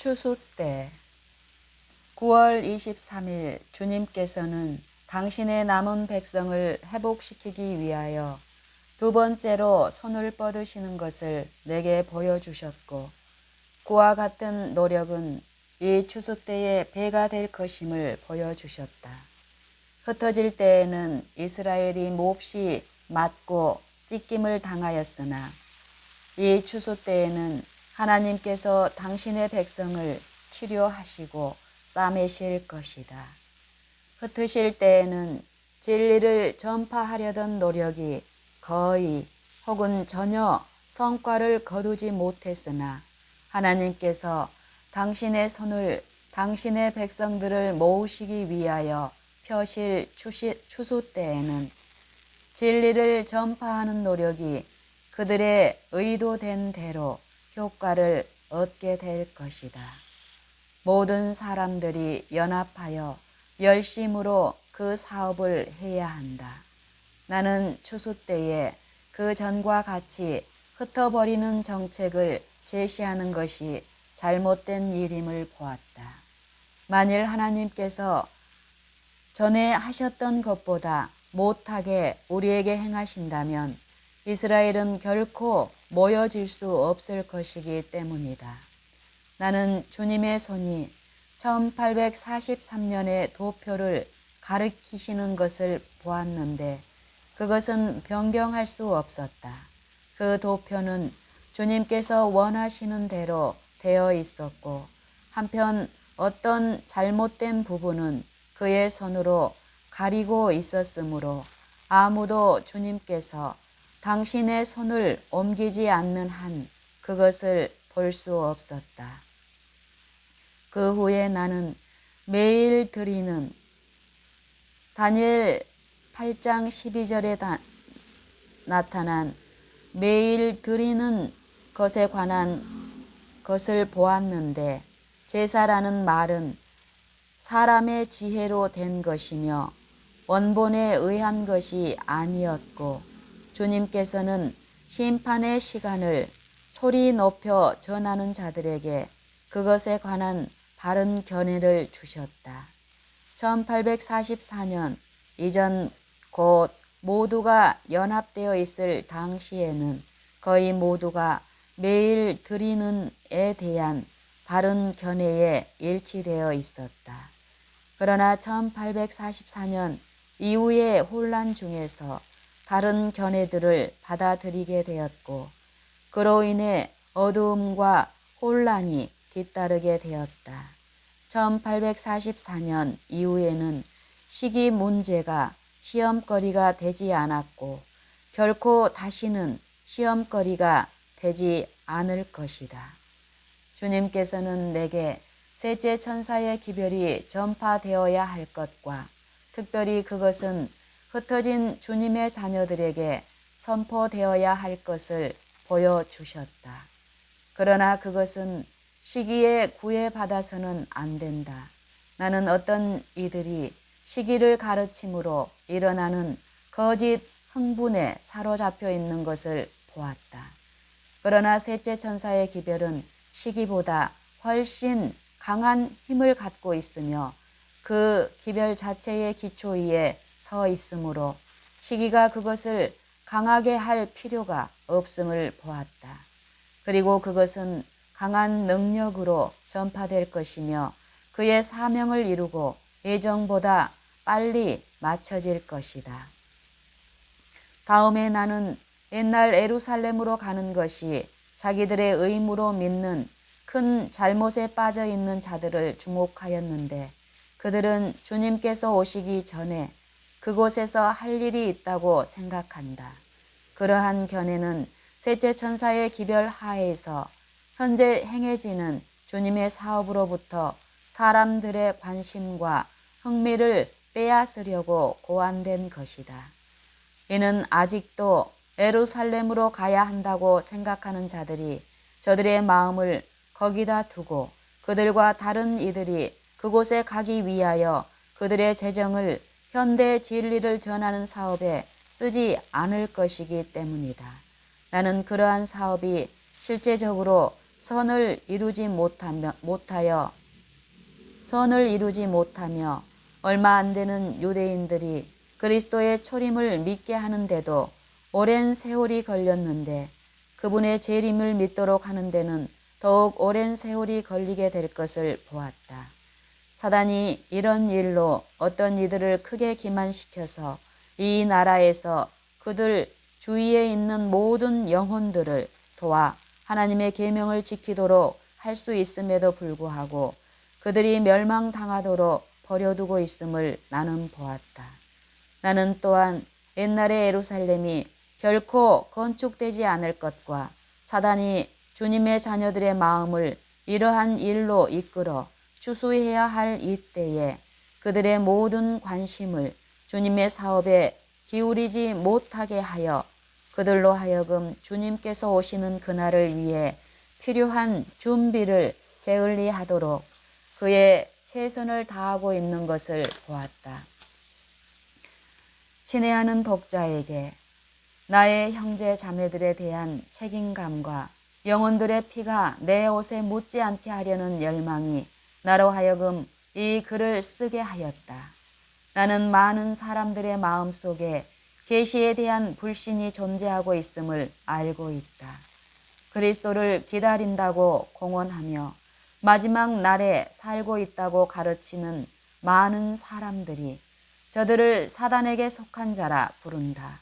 추수 때 9월 23일 주님께서는 당신의 남은 백성을 회복시키기 위하여 두 번째로 손을 뻗으시는 것을 내게 보여주셨고, 그와 같은 노력은 이 추수 때에 배가 될 것임을 보여주셨다. 흩어질 때에는 이스라엘이 몹시 맞고 찢김을 당하였으나 이 추수 때에는 하나님께서 당신의 백성을 치료하시고 싸매실 것이다. 흩으실 때에는 진리를 전파하려던 노력이 거의 혹은 전혀 성과를 거두지 못했으나 하나님께서 당신의 손을 당신의 백성들을 모으시기 위하여 펴실 추수 때에는 진리를 전파하는 노력이 그들의 의도된 대로 효과를 얻게 될 것이다. 모든 사람들이 연합하여 열심으로 그 사업을 해야 한다. 나는 추수 때에 그 전과 같이 흩어버리는 정책을 제시하는 것이 잘못된 일임을 보았다. 만일 하나님께서 전에 하셨던 것보다 못하게 우리에게 행하신다면 이스라엘은 결코 모여질 수 없을 것이기 때문이다. 나는 주님의 손이 1843년의 도표를 가리키시는 것을 보았는데 그것은 변경할 수 없었다. 그 도표는 주님께서 원하시는 대로 되어 있었고, 한편 어떤 잘못된 부분은 그의 손으로 가리고 있었으므로 아무도 주님께서 당신의 손을 옮기지 않는 한 그것을 볼 수 없었다. 그 후에 나는 매일 드리는 다니엘 8장 12절에 나타난 매일 드리는 것에 관한 것을 보았는데, 제사라는 말은 사람의 지혜로 된 것이며 원본에 의한 것이 아니었고, 주님께서는 심판의 시간을 소리 높여 전하는 자들에게 그것에 관한 바른 견해를 주셨다. 1844년 이전 곧 모두가 연합되어 있을 당시에는 거의 모두가 매일 드리는에 대한 바른 견해에 일치되어 있었다. 그러나 1844년 이후의 혼란 중에서 다른 견해들을 받아들이게 되었고, 그로 인해 어두움과 혼란이 뒤따르게 되었다. 1844년 이후에는 시기 문제가 시험거리가 되지 않았고 결코 다시는 시험거리가 되지 않을 것이다. 주님께서는 내게 셋째 천사의 기별이 전파되어야 할 것과 특별히 그것은 흩어진 주님의 자녀들에게 선포되어야 할 것을 보여주셨다. 그러나 그것은 시기에 구애받아서는 안 된다. 나는 어떤 이들이 시기를 가르침으로 일어나는 거짓 흥분에 사로잡혀 있는 것을 보았다. 그러나 셋째 천사의 기별은 시기보다 훨씬 강한 힘을 갖고 있으며 그 기별 자체의 기초 위에 서 있으므로 시기가 그것을 강하게 할 필요가 없음을 보았다. 그리고 그것은 강한 능력으로 전파될 것이며 그의 사명을 이루고 예정보다 빨리 마쳐질 것이다. 다음에 나는 옛날 예루살렘으로 가는 것이 자기들의 의무로 믿는 큰 잘못에 빠져 있는 자들을 주목하였는데, 그들은 주님께서 오시기 전에 그곳에서 할 일이 있다고 생각한다. 그러한 견해는 셋째 천사의 기별 하에서 현재 행해지는 주님의 사업으로부터 사람들의 관심과 흥미를 빼앗으려고 고안된 것이다. 이는 아직도 예루살렘으로 가야 한다고 생각하는 자들이 저들의 마음을 거기다 두고 그들과 다른 이들이 그곳에 가기 위하여 그들의 재정을 현대 진리를 전하는 사업에 쓰지 않을 것이기 때문이다. 나는 그러한 사업이 실제적으로 선을 이루지 못하며 얼마 안 되는 유대인들이 그리스도의 초림을 믿게 하는데도 오랜 세월이 걸렸는데 그분의 재림을 믿도록 하는 데는 더욱 오랜 세월이 걸리게 될 것을 보았다. 사단이 이런 일로 어떤 이들을 크게 기만시켜서 이 나라에서 그들 주위에 있는 모든 영혼들을 도와 하나님의 계명을 지키도록 할 수 있음에도 불구하고 그들이 멸망당하도록 버려두고 있음을 나는 보았다. 나는 또한 옛날의 예루살렘이 결코 건축되지 않을 것과 사단이 주님의 자녀들의 마음을 이러한 일로 이끌어 추수해야 할 이때에 그들의 모든 관심을 주님의 사업에 기울이지 못하게 하여 그들로 하여금 주님께서 오시는 그날을 위해 필요한 준비를 게을리 하도록 그의 최선을 다하고 있는 것을 보았다. 친애하는 독자에게 나의 형제 자매들에 대한 책임감과 영혼들의 피가 내 옷에 묻지 않게 하려는 열망이 나로 하여금 이 글을 쓰게 하였다. 나는 많은 사람들의 마음속에 계시에 대한 불신이 존재하고 있음을 알고 있다. 그리스도를 기다린다고 공언하며 마지막 날에 살고 있다고 가르치는 많은 사람들이 저들을 사단에게 속한 자라 부른다.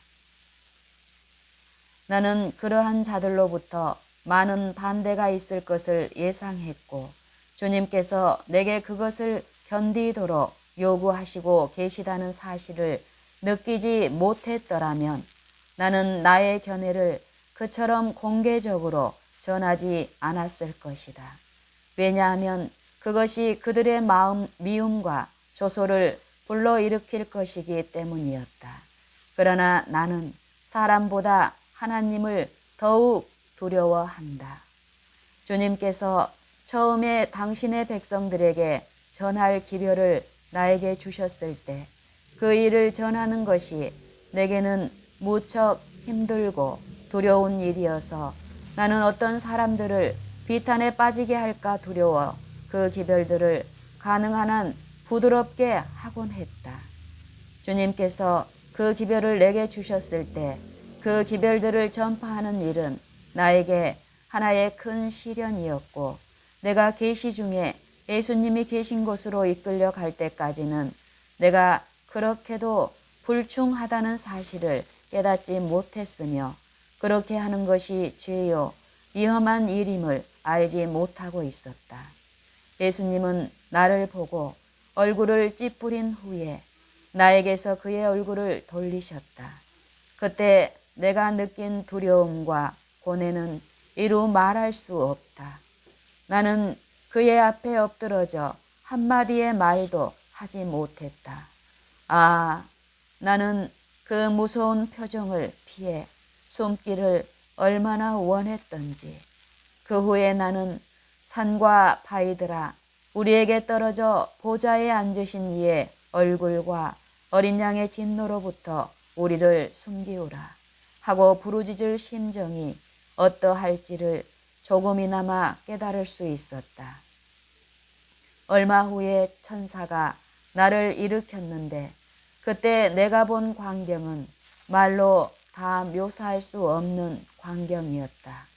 나는 그러한 자들로부터 많은 반대가 있을 것을 예상했고 주님께서 내게 그것을 견디도록 요구하시고 계시다는 사실을 느끼지 못했더라면 나는 나의 견해를 그처럼 공개적으로 전하지 않았을 것이다. 왜냐하면 그것이 그들의 마음 미움과 조소를 불러일으킬 것이기 때문이었다. 그러나 나는 사람보다 하나님을 더욱 두려워한다. 주님께서 처음에 당신의 백성들에게 전할 기별을 나에게 주셨을 때 그 일을 전하는 것이 내게는 무척 힘들고 두려운 일이어서 나는 어떤 사람들을 비탄에 빠지게 할까 두려워 그 기별들을 가능한 한 부드럽게 하곤 했다. 주님께서 그 기별을 내게 주셨을 때 그 기별들을 전파하는 일은 나에게 하나의 큰 시련이었고 내가 계시 중에 예수님이 계신 곳으로 이끌려 갈 때까지는 내가 그렇게도 불충하다는 사실을 깨닫지 못했으며 그렇게 하는 것이 죄요 위험한 일임을 알지 못하고 있었다. 예수님은 나를 보고 얼굴을 찌푸린 후에 나에게서 그의 얼굴을 돌리셨다. 그때 내가 느낀 두려움과 고뇌는 이루 말할 수 없다. 나는 그의 앞에 엎드러져 한마디의 말도 하지 못했다. 나는 그 무서운 표정을 피해 숨기를 얼마나 원했던지. 그 후에 나는 산과 바위들아 우리에게 떨어져 보좌에 앉으신 이의 얼굴과 어린 양의 진노로부터 우리를 숨기우라 하고 부르짖을 심정이 어떠할지를 조금이나마 깨달을 수 있었다. 얼마 후에 천사가 나를 일으켰는데 그때 내가 본 광경은 말로 다 묘사할 수 없는 광경이었다.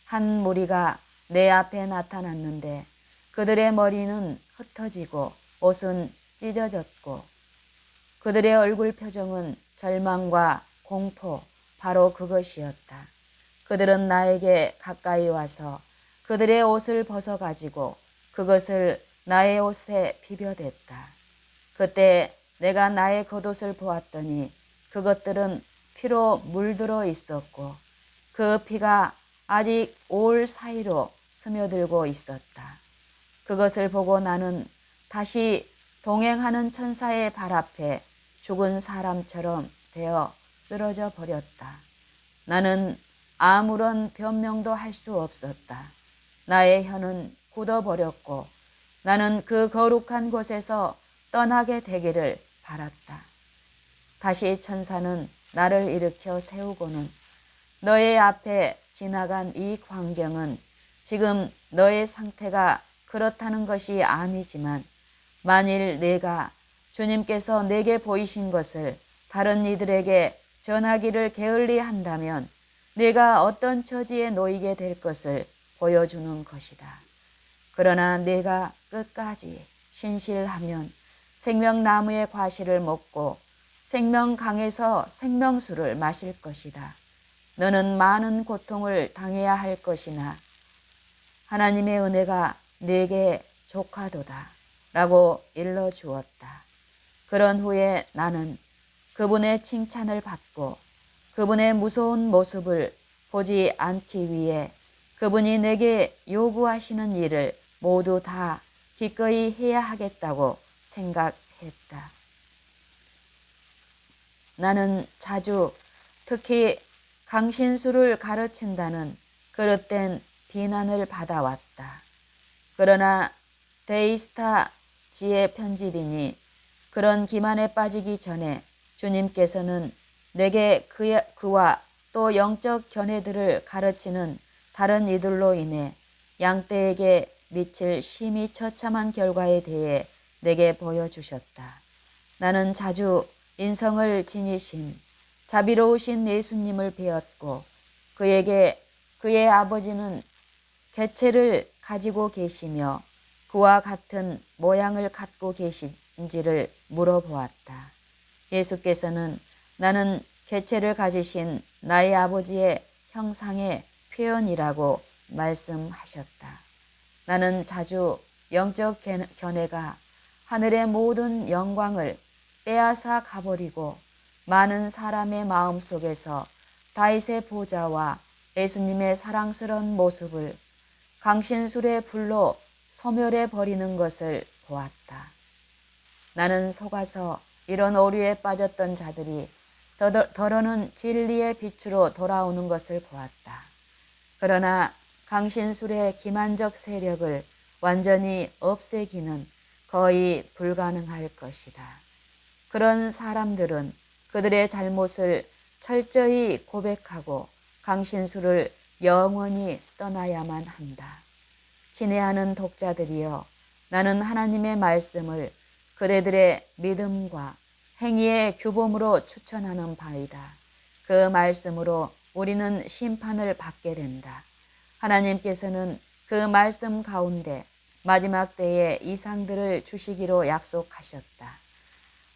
한 무리가 내 앞에 나타났는데 그들의 머리는 흩어지고 옷은 찢어졌고 그들의 얼굴 표정은 절망과 공포, 바로 그것이었다. 그들은 나에게 가까이 와서 그들의 옷을 벗어가지고 그것을 나의 옷에 비벼댔다. 그때 내가 나의 겉옷을 보았더니 그것들은 피로 물들어 있었고 그 피가 아직 올 사이로 스며들고 있었다. 그것을 보고 나는 다시 동행하는 천사의 발 앞에 죽은 사람처럼 되어 쓰러져 버렸다. 나는 아무런 변명도 할 수 없었다. 나의 혀는 굳어버렸고 나는 그 거룩한 곳에서 떠나게 되기를 바랐다. 다시 천사는 나를 일으켜 세우고는 너의 앞에 지나간 이 광경은 지금 너의 상태가 그렇다는 것이 아니지만 만일 내가 주님께서 내게 보이신 것을 다른 이들에게 전하기를 게을리 한다면 내가 어떤 처지에 놓이게 될 것을 보여주는 것이다. 그러나 내가 끝까지 신실하면 생명나무의 과실을 먹고 생명강에서 생명수를 마실 것이다. 너는 많은 고통을 당해야 할 것이나 하나님의 은혜가 내게 족하도다 라고 일러주었다. 그런 후에 나는 그분의 칭찬을 받고 그분의 무서운 모습을 보지 않기 위해 그분이 내게 요구하시는 일을 모두 다 기꺼이 해야 하겠다고 생각했다. 나는 자주 특히 강신수를 가르친다는 그릇된 비난을 받아왔다. 그러나 데이스타 지혜 편집인이 그런 기만에 빠지기 전에 주님께서는 내게 그와 또 영적 견해들을 가르치는 다른 이들로 인해 양떼에게 미칠 심히 처참한 결과에 대해 내게 보여주셨다. 나는 자주 인성을 지니신 자비로우신 예수님을 배웠고 그에게 그의 아버지는 개체를 가지고 계시며 그와 같은 모양을 갖고 계신지를 물어보았다. 예수께서는 나는 개체를 가지신 나의 아버지의 형상의 표현이라고 말씀하셨다. 나는 자주 영적 견해가 하늘의 모든 영광을 빼앗아 가버리고 많은 사람의 마음속에서 다윗의 보좌와 예수님의 사랑스러운 모습을 강신술의 불로 소멸해 버리는 것을 보았다. 나는 속아서 이런 오류에 빠졌던 자들이 더러는 진리의 빛으로 돌아오는 것을 보았다. 그러나 강신술의 기만적 세력을 완전히 없애기는 거의 불가능할 것이다. 그런 사람들은 그들의 잘못을 철저히 고백하고 강신술을 영원히 떠나야만 한다. 친애하는 독자들이여, 나는 하나님의 말씀을 그대들의 믿음과 행위의 규범으로 추천하는 바이다. 그 말씀으로 우리는 심판을 받게 된다. 하나님께서는 그 말씀 가운데 마지막 때에 이상들을 주시기로 약속하셨다.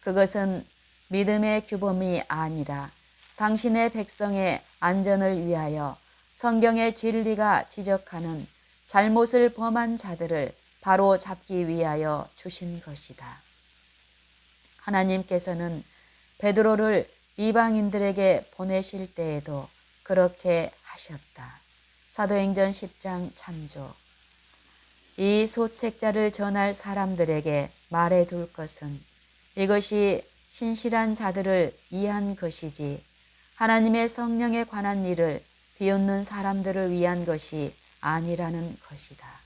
그것은 믿음의 규범이 아니라 당신의 백성의 안전을 위하여 성경의 진리가 지적하는 잘못을 범한 자들을 바로 잡기 위하여 주신 것이다. 하나님께서는 베드로를 이방인들에게 보내실 때에도 그렇게 하셨다. 사도행전 10장 찬조. 이 소책자를 전할 사람들에게 말해둘 것은 이것이 신실한 자들을 위한 것이지 하나님의 성령에 관한 일을 비웃는 사람들을 위한 것이 아니라는 것이다.